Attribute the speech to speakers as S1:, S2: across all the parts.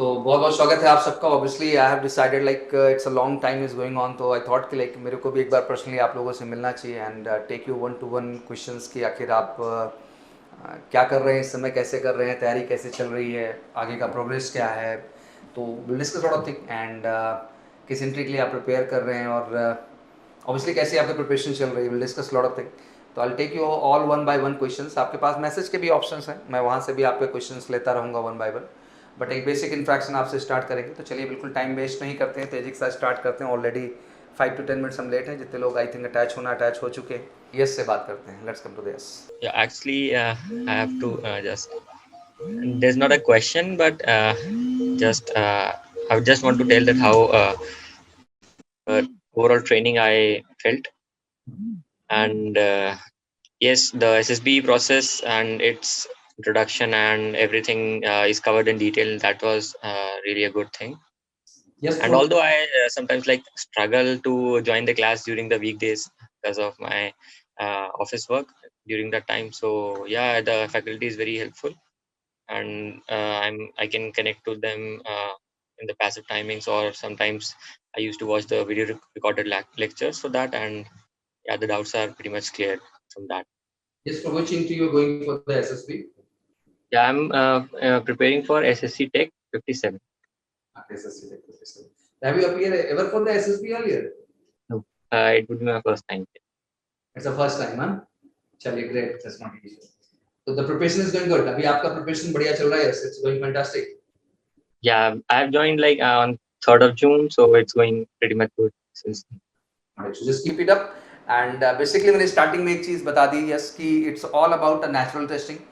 S1: तो बहुत बहुत स्वागत है आप सबका। Obviously I have decided like it's a long time is going on, तो आई थॉट कि लाइक मेरे को भी एक बार पर्सनली आप लोगों से मिलना चाहिए and take you 1-to-1 questions कि आखिर आप क्या कर रहे हैं इस समय, कैसे कर रहे हैं, तैयारी कैसे चल रही है, आगे का प्रोग्रेस क्या है। तो will discuss lot of thing and किस एंट्री के लिए आप प्रिपेयर कर रहे हैं और ऑब्वियसली कैसे आपकी प्रिपरेशन चल रही है। Will discuss lot of thing. तो I take you all 1 by 1 questions. आपके पास मैसेज के भी ऑप्शंस हैं, मैं वहाँ से भी आपके क्वेश्चंस लेता रहूँगा 1 by 1। बट एक बेसिक इंट्रैक्शन आपसे स्टार्ट करेंगे। तो चलिए बिल्कुल टाइम वेस्ट नहीं करते हैं, तेजी के साथ स्टार्ट करते हैं। ऑलरेडी 5 to 10 मिनट्स हम लेट हैं। जितने लोग आई थिंक अटैच हो चुके हैं, यस से बात करते हैं। Let's come to this.
S2: Yeah, actually, I have to just. There's not a question, but just I just want to tell that how overall training I felt, and yes, the SSB process and its introduction and everything is covered in detail. That was really a good thing.
S1: Yes,
S2: And although I sometimes like struggle to join the class during the weekdays because of my office work during that time, so yeah, the faculty is very helpful, and I can connect to them in the passive timings, or sometimes I used to watch the video recorded lectures for that, and yeah, the doubts are pretty much cleared from that.
S1: yes, for which entry you're going for the SSB?
S2: Yeah, I'm preparing for SSC Tech 57.
S1: SSC Tech 57. Have you appeared ever for the SSB earlier?
S2: No, it would be my first time.
S1: It's the first time, huh? चलिए, great. That's not easy. So the preparation is going good. अभी आपका preparation बढ़िया चल रहा है. Yes, it's going fantastic.
S2: Yeah, I've joined like on 3rd of June, so it's going pretty much good since then.
S1: So just keep it up. And basically मैंने starting में एक चीज़ बता दी, yes, कि it's all about a natural testing.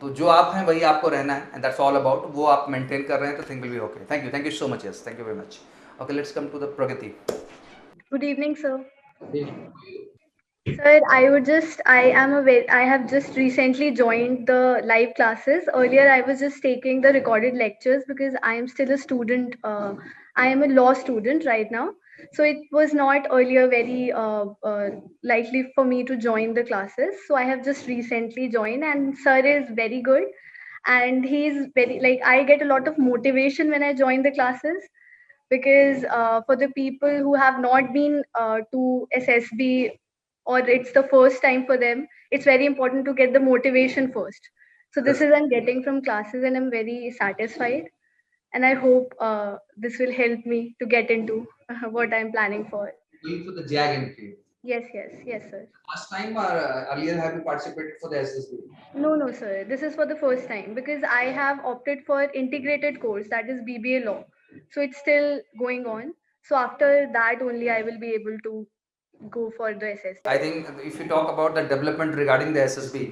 S1: तो जो आप हैं वही आपको रहना है, and that's all about. वो आप maintain कर रहे हैं तो thing will be okay. Thank you so much. Yes, thank you very much. Okay, let's come to the Pragati.
S3: Good evening, sir. Sir, I have just recently joined the live classes. Earlier, I was just taking the recorded lectures because I am still a student. I am a law student right now. So it was not earlier very likely for me to join the classes. So I have just recently joined, and sir is very good. And he's very, like, I get a lot of motivation when I join the classes, because for the people who have not been to SSB, or it's the first time for them, it's very important to get the motivation first. So this is I'm getting from classes, and I'm very satisfied. And I hope this will help me to get into what I'm planning for.
S1: Going for the JAG entry.
S3: Yes, sir.
S1: Last time or earlier have you participated for the SSB?
S3: No, sir. This is for the first time because I have opted for integrated course, that is BBA law. So it's still going on. So after that only I will be able to go for the SSB.
S1: I think if you talk about the development regarding the SSB,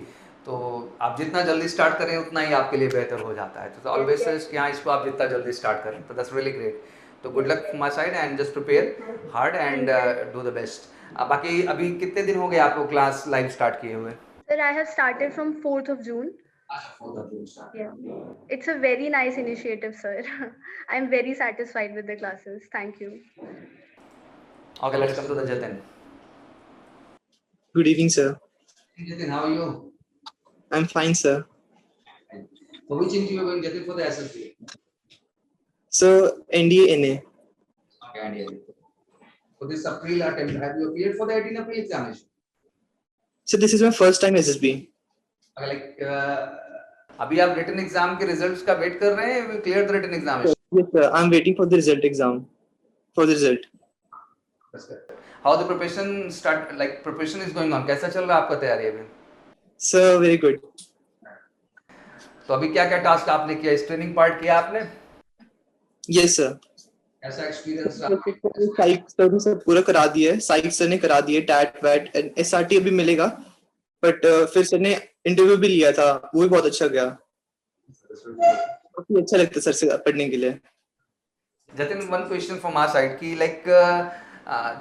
S1: तो आप जितना जल्दी start करें उतना ही आपके लिए बेहतर हो जाता है। तो ऑलवेज सजेस्ट कि हाँ, इसको आप जितना जल्दी स्टार्ट करें, तो दैट्स रियली ग्रेट। तो good luck from my side and just prepare hard and do the best. बाकी अभी कितने दिन हो गए आपको क्लास लाइव स्टार्ट किए हुए?
S3: Sir, I have started from 4th of June.
S1: 4th of June start.
S3: Yeah. It's a very nice initiative, sir. I'm very satisfied with the classes. Thank you.
S1: Okay, let's come to the Jatin.
S4: Good evening, sir.
S1: Hey, Jatin, how are you?
S4: I'm fine, sir.
S1: For which entry you are going, Jatin, for the SSB?
S4: So, NDA NA.
S1: Okay, NDA. For this April attempt, have you appeared for the 18 April examination?
S4: So, this is my first time SSB.
S1: Okay, like अभी आप written exam के results का wait कर रहे हैं? Clear the written examination?
S4: Yes, sir. I'm waiting for the result exam. For the result.
S1: That's good. How the preparation is going on? कैसा चल रहा है आपका तैयारी अभी?
S4: Sir, very good.
S1: तो अभी क्या क्या टास्क आपने किया? इस ट्रेनिंग पार्ट किया आपने?
S4: Yes, sir.
S1: ऐसा एक्सपीरियंस रहा?
S4: साइक सर ने सब पूरा करा दिया है. साइक सर ने करा दिया, टैट वैट एंड एसआरटी अभी मिलेगा. बट फिर सर ने इंटरव्यू भी लिया था, वो भी बहुत अच्छा गया. काफी अच्छा लगता है सर से पढ़ने के लिए.
S1: Jatin, one question from our side की लाइक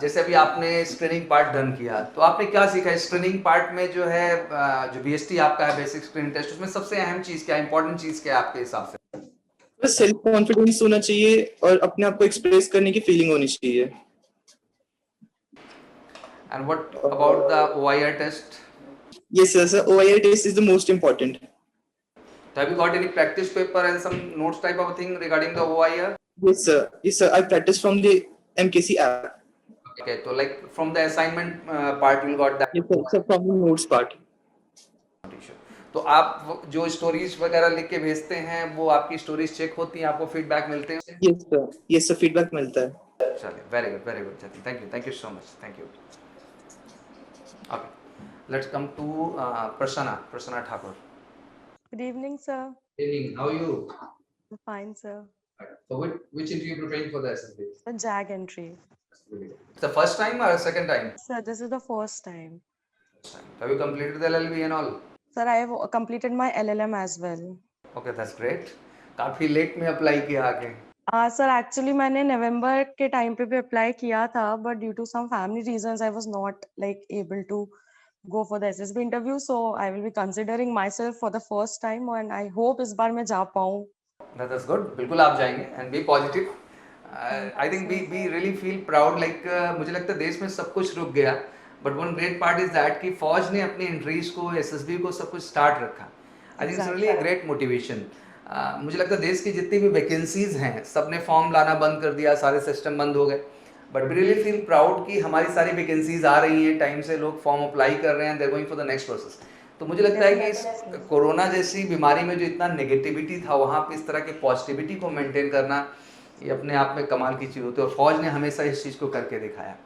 S1: जैसे अभी आपने स्क्रीनिंग पार्ट डन किया, तो आपने क्या सीखा स्क्रीनिंग पार्ट में? जो है जो बीएसटी आपका है, बेसिक स्क्रीनिंग टेस्ट, उसमें सबसे अहम चीज क्या, इंपॉर्टेंट चीज क्या है आपके हिसाब से?
S4: बस सेल्फ कॉन्फिडेंस होना चाहिए और अपने आप को एक्सप्रेस करने की फीलिंग होनी चाहिए.
S1: And what about the OIR test?
S4: Yes, sir. So OIR test is the most important.
S1: So have you got any practice paper and some notes type of thing regarding the OIR?
S4: Yes, sir. Yes, sir. I practiced from the MKC app.
S1: Okay, so like from the assignment part you got that.
S4: Yes, sir. So from the notes part.
S1: तो आप जो stories वगैरह लिख के भेजते हैं वो आपकी स्टोरीज चेक होती हैं, आपको फीडबैक मिलते हैं?
S4: Yes, sir. Yes, sir. Feedback मिलता है.
S1: चलिए, very good Jatin, thank you so much, thank you. Okay, let's come to Prasanna Thakur.
S5: Good evening, sir.
S1: Evening, how are you?
S5: I'm fine, sir.
S1: So which interview you're preparing for the SSB?
S5: The JAG entry.
S1: It's the first time or second time?
S5: Sir, this is the first time.
S1: Have you completed the LLB and all?
S5: Sir, I have completed my LLM as well.
S1: Okay, that's great. काफी late में apply किया आगे.
S5: Sir, actually मैंने नवंबर के time पे भी apply किया था, but due to some family reasons, I was not like able to go for the SSB interview. So I will be considering myself for the first time, and I hope इस बार मैं जा पाऊँ.
S1: That's good. बिल्कुल आप जाएंगे and be positive. I think we really feel proud. Like मुझे लगता है देश में सब कुछ रुक गया, but one great part is that कि फौज ने अपनी एंट्रीज को, SSB को सब कुछ स्टार्ट रखा. I think it's really a great motivation. मुझे लगता है देश की जितनी भी वैकेंसीज हैं सबने फॉर्म लाना बंद कर दिया, सारे सिस्टम बंद हो गए, but we really feel proud कि हमारी सारी वैकेंसीज आ रही हैं, टाइम से लोग फॉर्म अप्लाई कर रहे हैं, they are going for the next process. तो मुझे लगता है कि इस कोरोना जैसी बीमारी में जो इतना नेगेटिविटी था वहाँ पे इस तरह की पॉजिटिविटी को मेंटेन करना ये अपने आप में कमाल की चीज़ होती है, और फौज ने हमेशा इस चीज़ को करके दिखाया.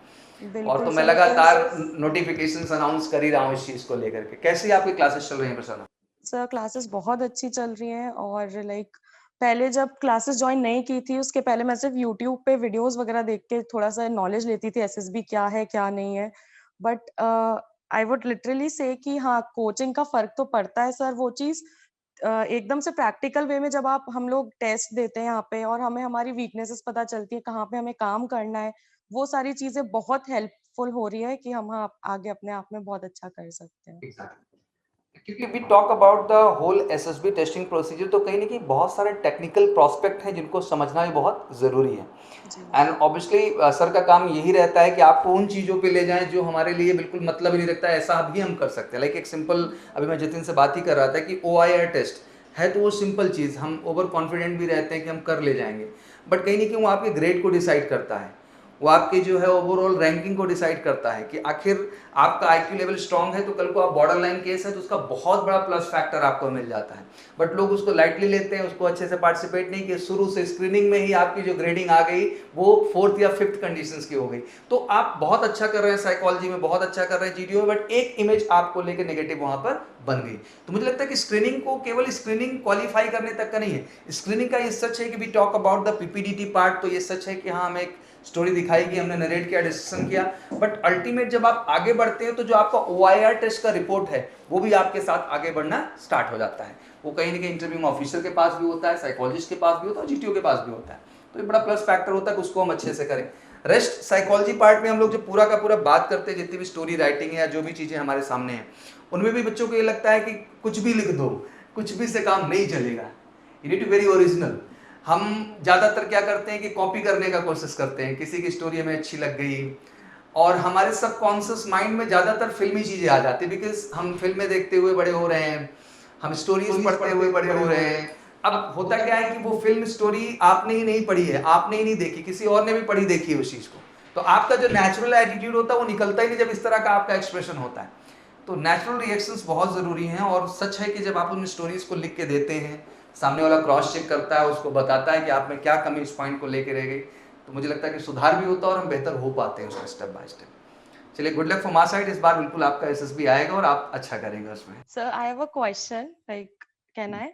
S1: और तो मैं लगातार नोटिफिकेशंस अनाउंस कर ही रहा हूँ इस चीज़ को लेकर के. कैसी आपकी क्लासेस चल रही हैं प्रसन्ना?
S5: सर, क्लासेस बहुत अच्छी चल रही हैं, और लाइक पहले जब क्लासेस ज्वाइन नहीं की थी उसके पहले मैं सिर्फ यूट्यूब पे वीडियोस वगैरह देख के थोड़ा सा नॉलेज लेती थी SSB क्या है क्या नहीं है, बट आई वुड लिटरली से कि हाँ, कोचिंग का फर्क तो पड़ता है सर. वो चीज़ एकदम से प्रैक्टिकल वे में जब हम लोग टेस्ट देते हैं यहाँ पे, और हमें हमारी वीकनेसेस पता चलती है, कहाँ पे हमें काम करना है, वो सारी चीजें बहुत हेल्पफुल हो रही है कि हम आगे अपने आप में बहुत अच्छा कर सकते हैं.
S1: क्योंकि we talk about the whole SSB testing procedure, तो कहीं ना कहीं बहुत सारे टेक्निकल प्रोस्पेक्ट हैं जिनको समझना भी बहुत ज़रूरी है. एंड ऑब्वियसली सर का काम यही रहता है कि आपको उन चीज़ों पे ले जाएं जो हमारे लिए बिल्कुल मतलब ही नहीं रखता है, ऐसा भी हम कर सकते हैं. लाइक एक सिंपल, अभी मैं जतिन से बात ही कर रहा था कि OIR टेस्ट है, तो वो सिंपल चीज़, हम ओवर कॉन्फिडेंट भी रहते हैं कि हम कर ले जाएंगे, बट कहीं ना कहीं वो आपके ग्रेड को डिसाइड करता है, वो आपके जो है ओवरऑल रैंकिंग को डिसाइड करता है कि आखिर आपका IQ लेवल स्ट्रांग है तो कल को आप बॉर्डर लाइन केस है तो उसका बहुत बड़ा प्लस फैक्टर आपको मिल जाता है. बट लोग उसको लाइटली लेते हैं, उसको अच्छे से पार्टिसिपेट नहीं किए, शुरू से स्क्रीनिंग में ही आपकी जो ग्रेडिंग आ गई वो 4th या 5th कंडीशंस की हो गई. तो आप बहुत अच्छा कर रहे हैं साइकोलॉजी में, बहुत अच्छा कर रहे हैं GDO में, बट एक इमेज आपको लेकर नेगेटिव वहां पर बन गई. तो मुझे लगता है कि स्क्रीनिंग को केवल स्क्रीनिंग क्वालिफाई करने तक का नहीं है. स्क्रीनिंग का ये सच है कि we talk about the PPDT part, तो ये सच है कि हाँ हमें एक स्टोरी दिखाई कि हमने नरेट किया, डिस्कशन किया, बट अल्टीमेट जब आप आगे बढ़ते हैं तो जो आपका OIR टेस्ट का रिपोर्ट है वो भी आपके साथ आगे बढ़ना स्टार्ट हो जाता है. वो कहीं ना कहीं इंटरव्यूइंग ऑफिसर के पास भी होता है, साइकोलॉजिस्ट के पास भी होता है, GTO के पास भी होता है. तो ये बड़ा प्लस फैक्टर होता है कि उसको हम अच्छे से करें. रेस्ट साइकोलॉजी पार्ट में हम लोग जो पूरा का पूरा बात करते हैं, जितनी भी स्टोरी राइटिंग है या जो भी चीज़ें हमारे सामने हैं, उनमें भी बच्चों को ये लगता है कि कुछ भी लिख दो, कुछ भी से काम नहीं चलेगा, you need to very original. हम ज़्यादातर क्या करते हैं कि कॉपी करने का कोशिश करते हैं, किसी की स्टोरी हमें अच्छी लग गई और हमारे सबकॉन्शियस माइंड में ज़्यादातर फिल्मी चीज़ें आ जाती है, बिकॉज हम फिल्में देखते हुए बड़े हो रहे हैं, हम स्टोरीज पढ़ते हुए बड़े हो रहे हैं. अब होता क्या है कि वो फिल्म स्टोरी आपने ही नहीं पढ़ी है, आपने ही नहीं देखी, किसी और ने भी पढ़ी देखी है उस चीज़ को, तो आपका जो नेचुरल एटीट्यूड होता है वो निकलता ही नहीं जब इस तरह का आपका एक्सप्रेशन होता है. तो नेचुरल रिएक्शंस बहुत ज़रूरी हैं, और सच है कि जब आप उन स्टोरीज को लिख के देते हैं, सामने वाला क्रॉस चेक करता है, उसको बताता है कि आप में क्या कमी इस पॉइंट को लेके रह गई, तो मुझे लगता है कि सुधार भी होता है और हम बेहतर हो पाते हैं उसका स्टेप बाय स्टेप. चलिए, good luck from our side. इस बार बिल्कुल आपका SSB आएगा और आप अच्छा करेंगे उसमें.
S5: Sir, I have a question, like can I?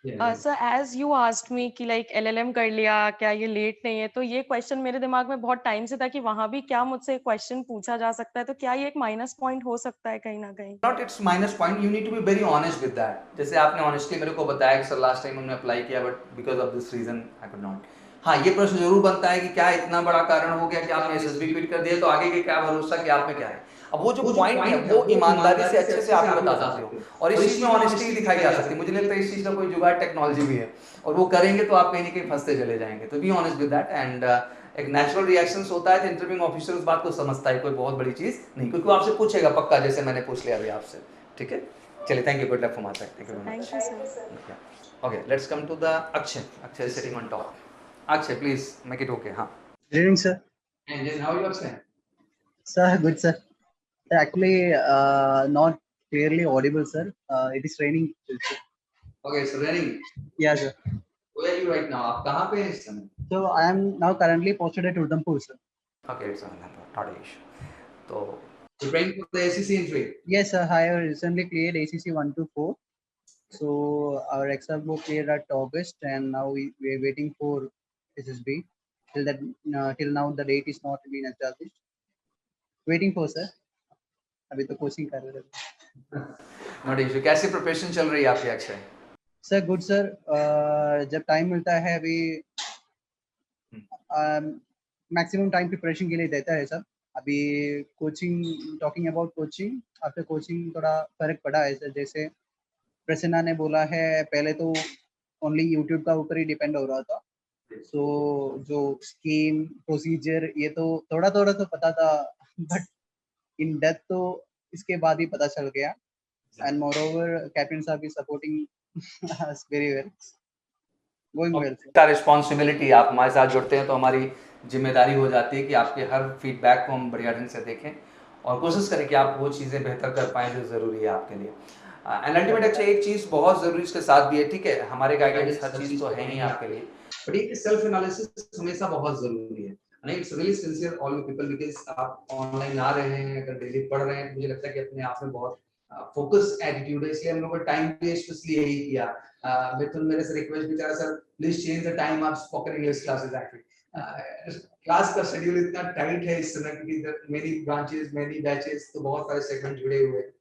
S5: Sir, as you asked me कि लाइक LLM कर लिया, क्या ये लेट नहीं है, तो ये क्वेश्चन मेरे दिमाग में बहुत टाइम से था कि वहां भी क्या मुझसे क्वेश्चन पूछा जा सकता है, तो क्या ये एक माइनस पॉइंट हो सकता है कहीं ना कहीं?
S1: Not it's minus point, you need to be very honest with that. जैसे आपने ऑनेस्टली मेरे को बताया कि सर लास्ट टाइम हमने अप्लाई किया but because of this reason I could not. हाँ, ये प्रश्न जरूर बनता है कि क्या इतना बड़ा कारण हो गया कि आपने SSB क्विट कर दिया, तो आगे के क्या भरोसा कि आप में क्या है. अब वो जो पॉइंट है वो ईमानदारी से अच्छे से आप बता सकते हो, और इस चीज में ऑनेस्टी दिखाई जा सकती है. मुझे लगता है इस चीज का कोई जुगाड़ टेक्नोलॉजी भी है, और वो करेंगे तो आप कहीं ना कहीं फंसते चले जाएंगे. तो be honest with that, and एक नेचुरल रिएक्शंस होता है, तो इंटरव्यूइंग ऑफिसर उस बात को समझता है, कोई बहुत बड़ी चीज नहीं, क्योंकि वो आपसे पूछेगा पक्का, जैसे मैंने पूछ लिया अभी आपसे. ठीक है, चलिए, thank you, good luck for my side, thank you very
S5: thank
S1: much.
S5: You sir.
S1: Okay, let's come to the Akshay. Akshay is sitting on top. Akshay, please make it okay. हाँ.
S6: Good evening, sir.
S1: And then how are you, Akshay?
S6: Sir, good, sir. Actually, not clearly audible, sir. It is raining.
S1: Okay, it's raining.
S6: Yeah, sir.
S1: Where are you right now? आप कहाँ पे हैं इस समय?
S6: So I am now currently posted at Udhampur, sir.
S1: Okay, it's on not an issue. So, preparing for the ACC entry.
S6: Yes, sir. I have recently cleared ACC 1 to 4. So our exam was cleared at August, and now we are waiting for SSB. Till now the date is not been established. Waiting for, sir. अभी तो coaching कर रहे हैं.
S1: Not an issue. कैसी preparation चल रही है आपकी, अक्षय?
S6: Sir good sir. जब टाइम मिलता है अभी मैक्सिमम टाइम प्रिपरेशन के लिए देता है सर. अभी coaching, talking about coaching, after coaching थोड़ा फर्क पड़ा है सर. जैसे प्रसन्ना ने बोला है, पहले तो ओनली यूट्यूब का ऊपर ही डिपेंड हो रहा था. सो जो स्कीम प्रोसीजर ये तो थोड़ा थोड़ा तो पता था, बट इन डेप्थ तो इसके बाद ही पता चल गया. एंड मोर ओवर कैप्टन साहब is supporting us very well, going well.
S1: का रिस्पॉन्सिबिलिटी, आप हमारे साथ जुड़ते हैं तो हमारी जिम्मेदारी हो जाती है कि आपके हर फीडबैक को हम बढ़िया ढंग से देखें और कोशिश करें कि आप वो चीज़ें बेहतर कर पाएँ जो ज़रूरी है आपके लिए. एंड अल्टीमेट अच्छा एक चीज़ बहुत ज़रूरी इसके साथ भी है, ठीक है, हमारे गाइडेंस हर चीज़ तो है ही आपके लिए, बट एक सेल्फ एनालिसिस हमेशा बहुत ज़रूरी है. नहीं, it's really sincere all people, because आप ऑनलाइन आ रहे हैं, अगर डेली पढ़ रहे हैं, मुझे लगता है कि अपने आप में बहुत फोकस एटीट्यूड है, इसलिए हम लोगों को टाइम वेस्ट इसलिए ही किया. मिथुन मेरे से रिक्वेस्ट भी करा, sir please change the time of spoken English classes. Actually class का शेड्यूल इतना टाइट है इस समय क्योंकि मेनी ब्रांचेस, मेनी बैचेस, तो बहुत सारे सेगमेंट जुड़े हुए हैं.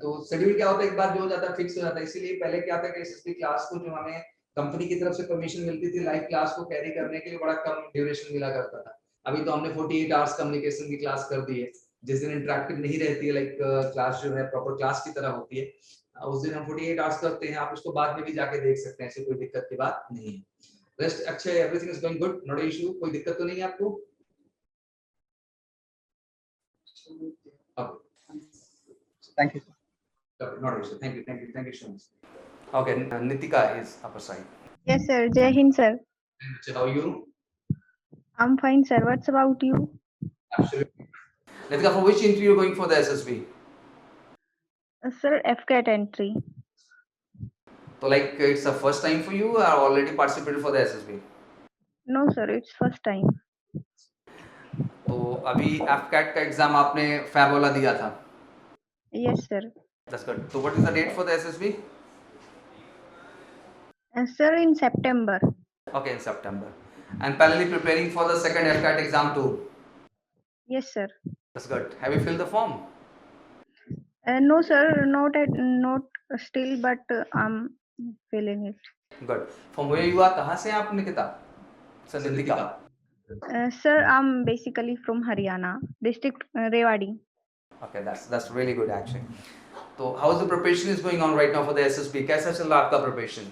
S1: तो शेड्यूल क्या होता है, एक बार जो हो जाता है फिक्स हो जाता है. इसीलिए पहले क्या था कि एसएसबी क्लास को जो हमें कंपनी की तरफ से परमिशन मिलती थी लाइव क्लास को कैरी करने के लिए, बड़ा कम ड्यूरेशन मिला करता था. अभी तो हमने 48 आवर्स कम्युनिकेशन की क्लास कर दी है, जिस दिन इंटरेक्टिव नहीं रहती है, लाइक क्लास जो है प्रॉपर क्लास की तरह होती है, उस दिन हम 48 आवर्स करते हैं. आप उसको बाद में भी जाके देख सकते हैं, ऐसी कोई दिक्कत की बात नहीं है. रेस्ट अच्छा है, everything is going good, not issue, कोई दिक्कत तो नहीं है आपको?
S6: Thank you.
S1: Not issue. Thank you so much. Okay, Nitika is upper side.
S3: Yes, sir. Jai Hind, sir.
S1: How are you?
S3: I'm fine, sir. What's about you?
S1: Absolutely. Nitika, for which entry you're going for the SSB?
S3: Sir, FCAT entry.
S1: So like it's the first time for you or already participated for the SSB?
S3: No, sir. It's first time.
S1: तो अभी FCAT का exam आपने fab वाला दिया था?
S3: Yes, sir.
S1: That's good. So what is the date for the SSB?
S3: Sir, in September.
S1: Okay, in September. And parallelly preparing for the second FCAT exam too?
S3: Yes, sir.
S1: That's good. Have you filled the form?
S3: No, sir. Not still, but I'm filling it.
S1: Good. From where you are, कहाँ से आप Nikita? Sir, Nitika.
S3: Sir, I'm basically from Haryana, district Rewari.
S1: Okay, that's really good actually. तो how is the preparation is going on right now for the SSB? कैसा चल रहा है आपका preparation?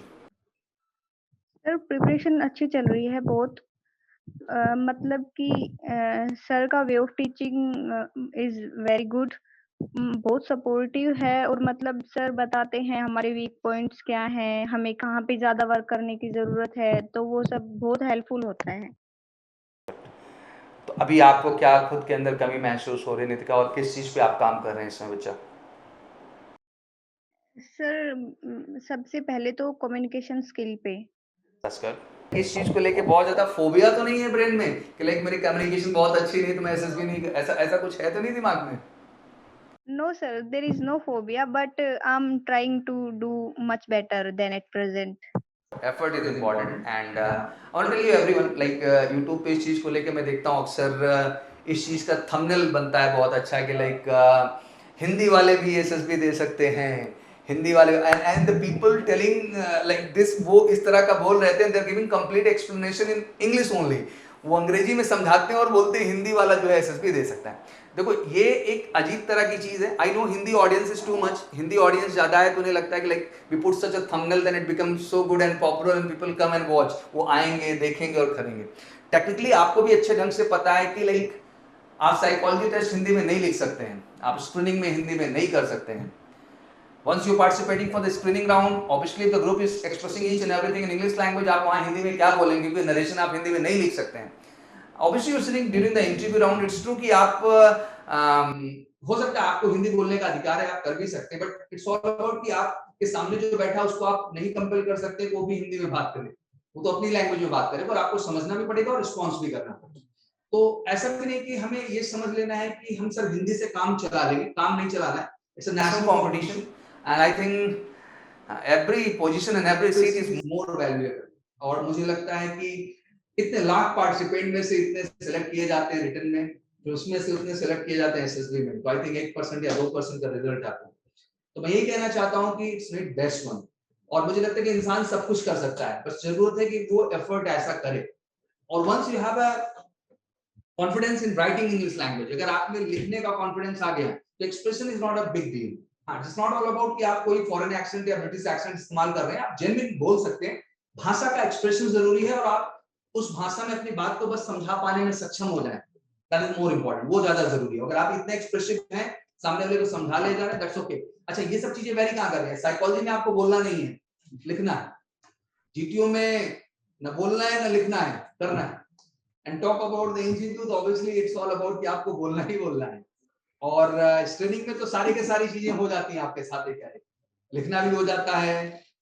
S3: Sir preparation अच्छी चल रही है बहुत. मतलब कि सर का way of teaching is very good, बहुत सपोर्टिव है. और मतलब सर बताते हैं हमारे वीक पॉइंट्स क्या हैं, हमें कहाँ पे ज्यादा वर्क करने की जरूरत है, तो वो सब बहुत हेल्पफुल होता है.
S1: तो अभी आपको क्या खुद के अंदर कमी महसूस हो रही है नितिका, और किस चीज पे आप काम कर रहे हैं इसमें बच्चा?
S3: सर सबसे पहले तो कम्युनिकेशन स्किल पे.
S1: इस चीज को लेके बहुत ज्यादा फोबिया तो नहीं है ब्रेन में कि लाइक मेरी कम्युनिकेशन बहुत अच्छी नहीं तो मैं एसएसबी नहीं, ऐसा कुछ है तो नहीं दिमाग में?
S3: No, sir, there is no phobia, but I'm trying to do much better than at present.
S1: Effort is important and I want to tell you everyone, like YouTube पे इस चीज को लेके मैं देखता हूँ अक्सर इस चीज का थंबनेल बनता है बहुत अच्छा कि लाइक हिंदी वाले भी एसएसबी दे सकते हैं, हिंदी वाले and the people telling like this, वो इस तरह का बोल रहे थे, they are giving complete explanation in English only. वो अंग्रेजी में समझाते हैं और बोलते हैं हिंदी वाला जो है एसएसबी दे सकता है. देखो ये एक अजीब तरह की चीज है. I know Hindi audience is too much, Hindi audience ज्यादा है तो उन्हें लगता है कि like we put such a thumbnail then it becomes so good and popular and people come and watch. वो आएंगे, देखेंगे और करेंगे. टेक्निकली आपको भी अच्छे ढंग से पता है कि लाइक आप साइकोलॉजी टेस्ट हिंदी में नहीं लिख सकते हैं, आप स्क्रीनिंग में हिंदी में नहीं कर सकते हैं. Once you're participating for the screening round, obviously if the group is expressing each and everything in English language, आप वहाँ हिंदी में क्या बोलेंगे, क्योंकि नरेशन आप हिंदी में नहीं लिख सकते हैं. Obviously you're sitting during the interview round, it's true कि आप हो सकता है आपको हिंदी बोलने का अधिकार है, आप कर भी सकते हैं, but it's all about कि आपके सामने जो बैठा है उसको आप नहीं कंपेल कर सकते वो भी हिंदी में बात करे, वो तो अपनी लैंग्वेज में बात करे, पर आपको समझना भी पड़ेगा और रिस्पॉन्स भी करना पड़ेगा. तो ऐसा भी नहीं कि हमें ये समझ लेना है कि हम सिर्फ हिंदी से काम चला लेंगे, काम नहीं चलाना है. It's a national competition and I think every position and every seat is more valuable. और मुझे लगता है कि इतने लाख पार्टिसिपेंट में से इतने सेलेक्ट किए जाते हैं रिटन में, जो उसमें से उतने सेलेक्ट किए जाते हैं एसएसबी में, तो आई थिंक 1% या 2% का रिजल्ट आता है. तो मैं यही कहना चाहता हूं कि इट्स नॉट बेस्ट वन. और मुझे लगता है कि इंसान सब कुछ कर सकता है, बस जरूरत है कि वो एफर्ट ऐसा करे. और once you have a confidence in writing English language, अगर आप में लिखने का कॉन्फिडेंस आ गया तो expression is not a big deal. It's not all about कि आप कोई फॉरेन एक्सेंट या ब्रिटिश एक्सेंट इस्तेमाल कर रहे हैं, आप जेन्युइन बोल सकते हैं. भाषा का एक्सप्रेशन जरूरी है और आप उस भाषा में अपनी बात को बस समझा पाने में सक्षम हो जाए, दैट इज मोर इंपॉर्टेंट. वो ज्यादा जरूरी है. अगर आप इतने एक्सप्रेसिव हैं, सामने वाले को समझा ले जा रहे हैं, दैट्स ओके. अच्छा, ये सब चीजें वेरी कहां कर रहे हैं? साइकोलॉजी में आपको बोलना नहीं है, लिखना है. जीटीओ में न बोलना है न लिखना है, करना है. And talk about the engineer, तो ऑब्वियसली इट्स ऑल अबाउट कि आपको बोलना ही बोलना है. और ट्रेनिंग में तो सारी की सारी चीजें हो जाती हैं आपके साथ. क्या है, लिखना भी हो जाता है,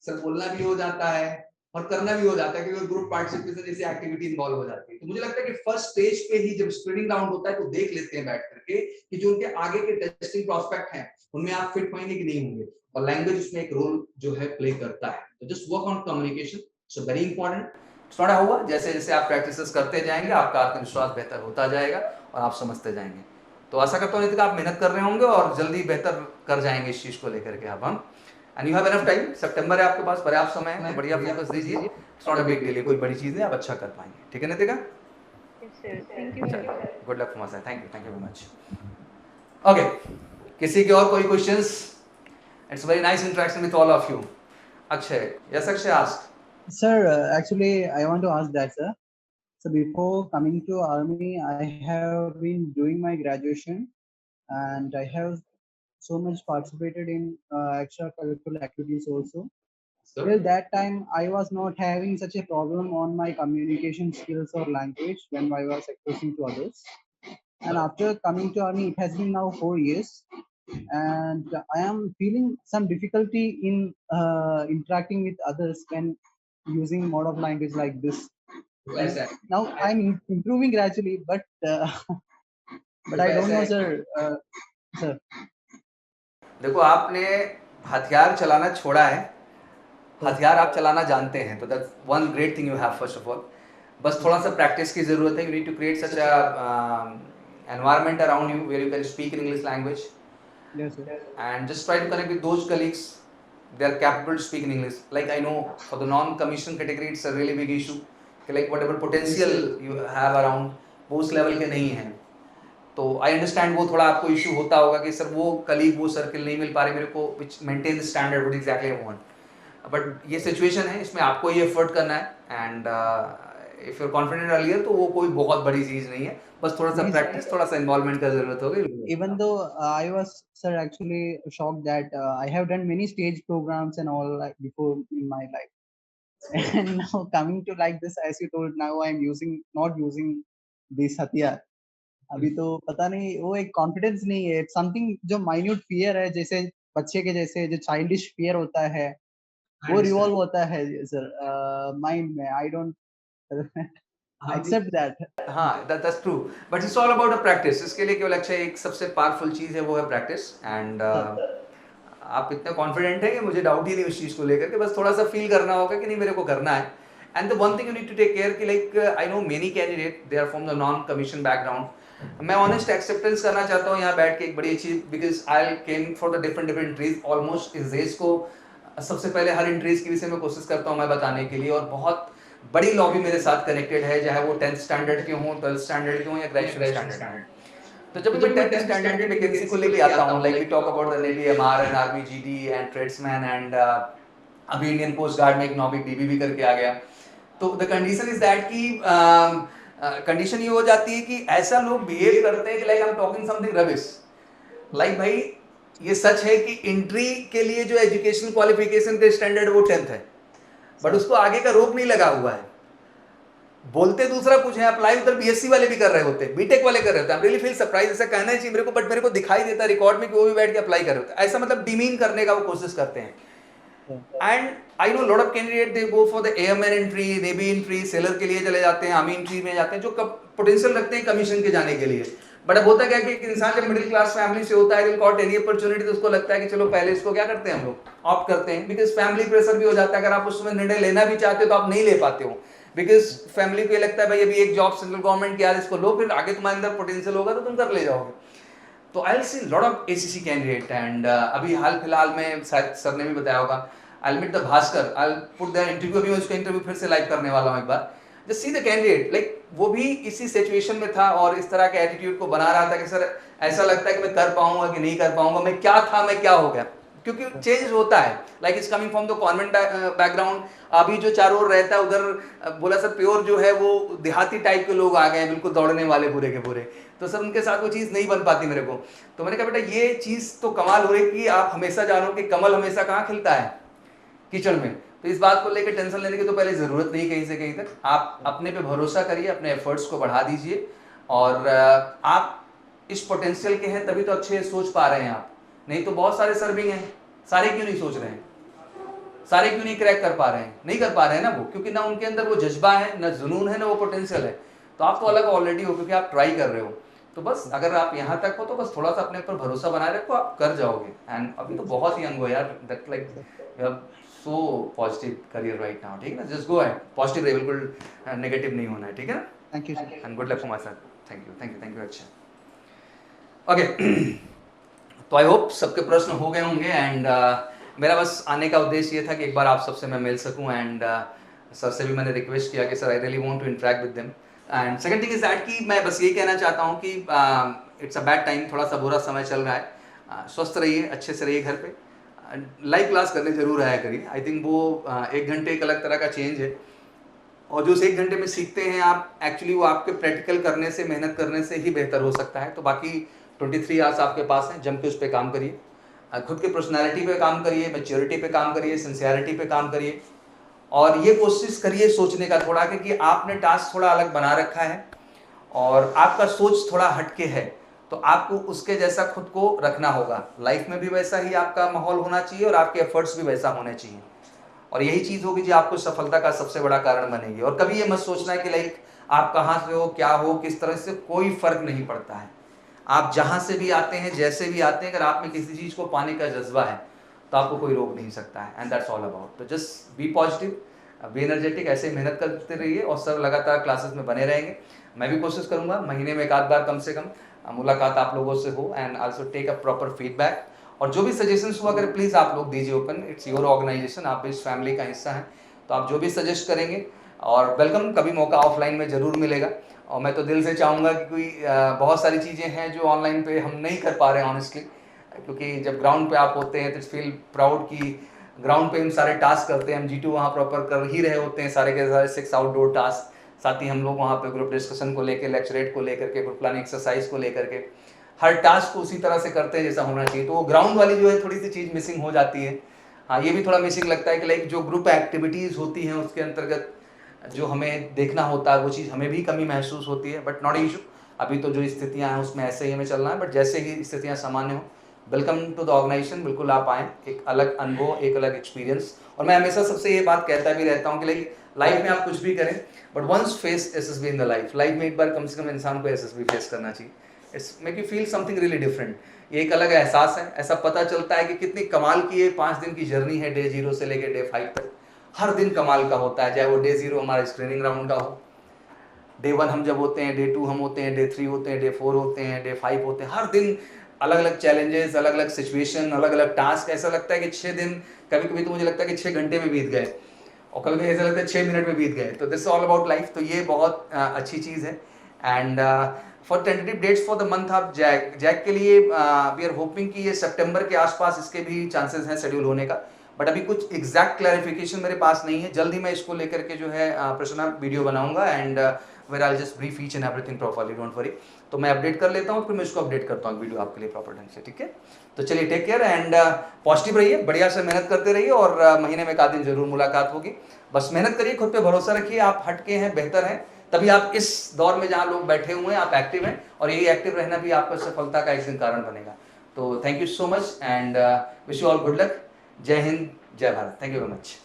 S1: सर बोलना भी हो जाता है और करना भी हो जाता है, क्योंकि ग्रुप पार्टिसिपेशन जैसी एक्टिविटी इन्वॉल्व हो जाती है. तो मुझे लगता है कि फर्स्ट स्टेज पे ही जब स्क्रीनिंग राउंड होता है तो देख लेते हैं बैठ करके कि जो उनके आगे के टेस्टिंग प्रोस्पेक्ट हैं उनमें आप फिट होंगे कि नहीं होंगे, और लैंग्वेज उसमें एक रोल जो है प्ले करता है. तो just work on communication, so very important. थोड़ा हुआ जैसे जैसे आप प्रैक्टिसेस करते जाएंगे आपका आत्मविश्वास बेहतर होता जाएगा और आप समझते जाएंगे. तो आशा करता हूँ नितिका आप मेहनत कर रहे होंगे और जल्दी बेहतर कर जाएंगे इस चीज को लेकर के. आप hmm and you have enough time, सितंबर है आपके पास, पर्याप्त समय है, बढ़िया फोकस दीजिए. It's not a big deal, कोई बड़ी चीज है, आप अच्छा कर पाएंगे. ठीक है Nitika?
S3: Thank you.
S1: Good luck from my side. Thank you very much. Okay, किसी के और कोई questions? It's very nice interaction with all of you. Akshay, yes Akshay, ask.
S6: Sir, actually, I want to ask that, sir. So before coming to army, I have been doing my graduation, and I have so much participated in extracurricular activities also. Till that time, I was not having such a problem on my communication skills or language when I was expressing to others. And after coming to army, it has been now 4 years, and I am feeling some difficulty in interacting with others when using mode of language like this.
S1: Yes, sir.
S6: Now I'm improving gradually, but I don't know, sir. Sir,
S1: देखो, आपने हथियार चलाना छोड़ा है, हथियार आप चलाना जानते हैं, तो that's one great thing you have. First of all बस थोड़ा सा प्रैक्टिस की जरूरत है. You need to create such a environment around you where you can speak in English language.
S6: yes, sir.
S1: And just try to connect with those colleagues. They are capable to speak in English. Like I know for the non-commissioned category, it's a really big issue. Like whatever potential you have around, वो उस level के नहीं हैं. तो I understand वो थोड़ा आपको issue होता होगा कि सर वो कलीग, वो सर्किल नहीं मिल पा रहे मेरे को which maintain the standard what exactly I want. But ये सिचुएशन है, इसमें आपको ये एफर्ट करना है. And if you're confident earlier, तो वो कोई बहुत बड़ी चीज नहीं है, बस थोड़ा सा प्रैक्टिस, थोड़ा सा इन्वॉल्वमेंट का जरूरत होगी.
S6: Even though I was, sir, actually shocked that I have done many stage programs and all like before in my life, and now coming to like this, as you told, now I'm not using this hathiyar. अभी तो पता नहीं, वो एक confidence नहीं है, something जो minute fear है, जैसे बच्चे के जैसे जो चाइल्डिश फियर होता है वो रिवॉल्व होता है सर माइंड में. I don't accept that.
S1: हाँ, that's true. But it's all about a practice. इसके लिए केवल अच्छा एक सबसे पावरफुल चीज है, वो है प्रैक्टिस. एंड आप इतने कॉन्फिडेंट हैं कि मुझे डाउट ही नहीं उस चीज को लेकर के, बस थोड़ा सा फील करना होगा कि नहीं मेरे को करना है. And the one thing you need to take care कि like I know many candidate they are from the non commission background. मैं ऑनेस्ट एक्सेप्टेंस करना चाहता हूँ यहाँ बैठ के एक बड़ी अच्छी, because I came for the different entries. Almost इस देश को सबसे पहले हर एंट्रीज के विषय में कोशिश करता हूँ मैं बताने के लिए, और बहुत बड़ी लॉबी मेरे साथ कनेक्टेड है, चाहे वो 10th स्टैंडर्ड के हों, 12th स्टैंडर्ड के हों या ग्रेजुएशन स्टैंडर्ड. तो जब मैं 10th स्टैंडर्ड की वैकेंसी को लेके आता हूँ, like we talk about the navy, MR and army, GD and tradesman, and अभी इंडियन कोस्ट गार्ड में एक नॉविक डीबी भी करके आ गया. तो द कंडीशन इज दैट कि कंडीशन ये हो जाती है कि ऐसा लोग बिहेव करते हैं कि like I am talking something rubbish. Like भाई ये सच है कि एंट्री के लिए जो एजुकेशन क्वालिफिकेशन के स्टैंडर्ड वो 10th है, बट उसको आगे का रोक नहीं लगा हुआ है। बोलते दूसरा कुछ है, अप्लाई उधर बीएससी वाले भी कर रहे होते हैं, बीटेक वाले कर रहे होते हैं। रियली फील सरप्राइज, ऐसा कहना चाहिए मेरे को, बट मेरे को दिखाई देता रिकॉर्ड में कि वो भी बैठ के अप्लाई कर रहे होते हैं। ऐसा मतलब डिमीन करने का वो कोशिश करते हैं। And I know lot of candidate they go for the airman entry, navy entry, seller के लिए चले जाते हैं, आर्मी एंट्री में जाते हैं, जो पोटेंशियल रखते हैं कमीशन के जाने के लिए। बट अब होता क्या कि एक इंसान जब मिडिल क्लास फैमिली से होता है, विल गॉट एनी अपॉर्चुनिटी, तो उसको लगता है कि चलो पहले इसको क्या करते हैं हम लोग ऑप्ट करते हैं, बिकॉज फैमिली प्रेशर भी हो जाता है। अगर आप उसमें निर्णय लेना भी चाहते हो तो आप नहीं ले पाते हो, बिकॉज फैमिली को ये लगता है भाई अभी एक जॉब सेंट्रल गवर्नमेंट की, यार इसको लो, फिर आगे तुम्हारे अंदर पोटेंशियल होगा तो तुम कर ले जाओगे। तो I will see lot of ACC candidate and अभी हाल फिलहाल में शायद सर ने भी बताया होगा, I will meet the Bhaskar, I will put the interview, अभी मैं उसका इंटरव्यू फिर से लाइव करने वाला हूँ एक बार। Just see the candidate, like वो भी इसी सिचुएशन में था और इस तरह के एटीट्यूड को बना रहा था कि सर ऐसा लगता है कि मैं कर पाऊंगा कि नहीं कर पाऊंगा, मैं क्या था मैं क्या हो गया, क्योंकि चेंज होता है। Like is coming from the convent background, अभी जो चारों ओर रहता है उधर बोला सर प्योर जो है वो देहाती टाइप के लोग आ गए हैं, बिल्कुल दौड़ने वाले पूरे के पूरे, तो सर उनके साथ वो चीज़ नहीं बन पाती मेरे को। तो मैंने कहा बेटा ये चीज़ तो कमाल हो रही कि आप हमेशा जानो कि कमल हमेशा कहाँ खिलता है, कीचड़ में। तो इस बात को लेकर टेंशन लेने की तो पहले ज़रूरत नहीं कहीं से कहीं तक। आप अपने पे भरोसा करिए, अपने एफर्ट्स को बढ़ा दीजिए, और आप इस पोटेंशियल के हैं तभी तो अच्छे सोच पा रहे हैं आप, नहीं तो बहुत सारे सर्विंग हैं, सारे क्यों नहीं सोच रहे हैं, सारे क्यों नहीं क्रैक कर पा रहे हैं, नहीं कर पा रहे हैं ना वो, क्योंकि ना उनके अंदर वो जज्बा है, ना जुनून है, ना वो पोटेंशियल है। तो आप तो अलग ऑलरेडी हो क्योंकि आप ट्राई कर रहे हो। तो बस अगर आप यहाँ तक हो तो बस थोड़ा सा अपने ऊपर भरोसा बनाए रखो, आप कर जाओगे। एंड अभी तो बहुत यंग हो यार, that like you have so positive career right now, ठीक है ना, जस्ट गो अहेड, पॉजिटिव रहे, बिल्कुल नेगेटिव नहीं होना है, ठीक है ना।
S6: Thank you
S1: and good luck for my son, thank you thank you thank you. अच्छा ओके तो आई होप सबके प्रश्न हो गए होंगे। एंड मेरा बस आने का उद्देश्य ये था कि एक बार आप सबसे मैं मिल सकूं। एंड सर से भी मैंने रिक्वेस्ट किया कि sir I really want to interact with them. And second thing is that कि मैं बस ये कहना चाहता हूं कि इट्स अ बैड टाइम, थोड़ा सा बुरा समय चल रहा है। स्वस्थ रहिए, अच्छे से रहिए घर पे, लाइव क्लास करने जरूर आया करिए। आई थिंक वो 1 घंटे एक अलग तरह का चेंज है, और जो उस 1 घंटे में सीखते हैं आप एक्चुअली वो आपके प्रैक्टिकल करने से, मेहनत करने से ही बेहतर हो सकता है। तो बाकी 23 आवर्स आपके पास हैं, जम के उस पर काम करिए, खुद की पर्सनैलिटी पे काम करिए, मैच्योरिटी पे काम करिए, सिंसियरिटी पे काम करिए, और ये कोशिश करिए सोचने का थोड़ा कि आपने टास्क थोड़ा अलग बना रखा है और आपका सोच थोड़ा हटके है, तो आपको उसके जैसा खुद को रखना होगा। लाइफ में भी वैसा ही आपका माहौल होना चाहिए और आपके एफर्ट्स भी वैसा होने चाहिए, और यही चीज़ होगी जो आपको सफलता का सबसे बड़ा कारण बनेगी। और कभी ये मत सोचना है कि लाइक आप कहाँ से हो, क्या हो, किस तरह से, कोई फर्क नहीं पड़ता है। आप जहाँ से भी आते हैं, जैसे भी आते हैं, अगर आप में किसी चीज़ को पाने का जज्बा है तो आपको कोई रोक नहीं सकता है। And that's all about. तो just be positive, be energetic, ऐसे ही मेहनत करते रहिए, और सर लगातार क्लासेस में बने रहेंगे। मैं भी कोशिश करूँगा महीने में 1 आध बार कम से कम मुलाकात आप लोगों से हो, and also take a proper feedback. और जो भी सजेशंस हुआ करें प्लीज़ आप लोग दीजिए ओपन, इट्स योर ऑर्गेनाइजेशन, आप इस फैमिली का हिस्सा हैं, तो आप जो भी सजेस्ट करेंगे और वेलकम। कभी मौका ऑफलाइन में ज़रूर मिलेगा, और मैं तो दिल से चाहूँगा कि कोई बहुत सारी चीज़ें हैं जो ऑनलाइन पे हम नहीं कर पा रहे हैं ऑनेस्टली, क्योंकि जब ग्राउंड पे आप होते हैं तो फील प्राउड कि ग्राउंड पे हम सारे टास्क करते हैं, हम G2 वहाँ प्रॉपर कर ही रहे होते हैं, सारे के सारे 6 आउटडोर टास्क, साथ ही हम लोग वहाँ पे ग्रुप डिस्कशन को लेकर, लेक्चरेट को लेकर के, ग्रुप प्लानिंग एक्सरसाइज को लेकर के, हर टास्क को उसी तरह से करते हैं जैसा होना चाहिए। तो वो ग्राउंड वाली जो है थोड़ी सी चीज़ मिसिंग हो जाती है। हाँ, ये भी थोड़ा मिसिंग लगता है कि लाइक जो ग्रुप एक्टिविटीज़ होती हैं उसके अंतर्गत जो हमें देखना होता है वो चीज़ हमें भी कमी महसूस होती है, बट नॉट इशू। अभी तो जो स्थितियाँ हैं उसमें ऐसे ही हमें चलना है, बट जैसे ही स्थितियाँ सामान्य हो, वेलकम टू द ऑर्गेनाइजेशन, बिल्कुल आप आएँ, एक अलग अनुभव, एक अलग एक्सपीरियंस। और मैं हमेशा सबसे ये बात कहता भी रहता हूँ कि लाइक लाइफ में आप कुछ भी करें, but once face SSB in the life में एक बार कम से कम इंसान को SSB फेस करना चाहिए। It's make you feel something really different. ये एक अलग एहसास है, ऐसा पता चलता है कि कितनी कमाल की ये 5 दिन की जर्नी है, डे 0 से लेकर डे 5 तक। हर दिन कमाल का होता है, चाहे वो डे 0 हमारा स्क्रीनिंग राउंड का हो, डे 1 हम जब होते हैं, डे 2 हम होते हैं, डे 3 होते हैं, डे 4 होते हैं, डे 5 होते हैं। हर दिन अलग अलग चैलेंजेस, अलग अलग सिचुएशन, अलग अलग टास्क। ऐसा लगता है कि 6 दिन, कभी कभी तो मुझे लगता है कि 6 घंटे में बीत गए, और कभी कभी ऐसा लगता है 6 मिनट में बीत गए। तो दिस ऑल अबाउट लाइफ। तो ये बहुत अच्छी चीज़ है। And for tentative dates for the month of jack के लिए वी आर होपिंग कि ये सितंबर के आसपास इसके भी चांसेस हैं शेड्यूल होने का, बट अभी कुछ एग्जैक्ट क्लैरिफिकेशन मेरे पास नहीं है। जल्द ही मैं इसको लेकर के जो है प्रश्न वीडियो बनाऊंगा, and where I just brief each and everything properly, don't worry. तो मैं अपडेट कर लेता हूँ, फिर मैं इसको अपडेट करता हूँ वीडियो आपके लिए प्रॉपर ढंग से, ठीक है। तो चलिए, टेक केयर एंड पॉजिटिव रहिए, बढ़िया से मेहनत करते रहिए, और महीने में एक आध दिन जरूर मुलाकात होगी। बस मेहनत करिए, खुद पे भरोसा रखिए, आप हटके हैं, बेहतर हैं, तभी आप इस दौर में जहाँ लोग बैठे हुए हैं आप एक्टिव हैं, और यही एक्टिव रहना भी आपका सफलता का एक दिन कारण बनेगा। तो thank you so much and wish you all good luck. जय हिंद, जय Bharat. Thank you very much.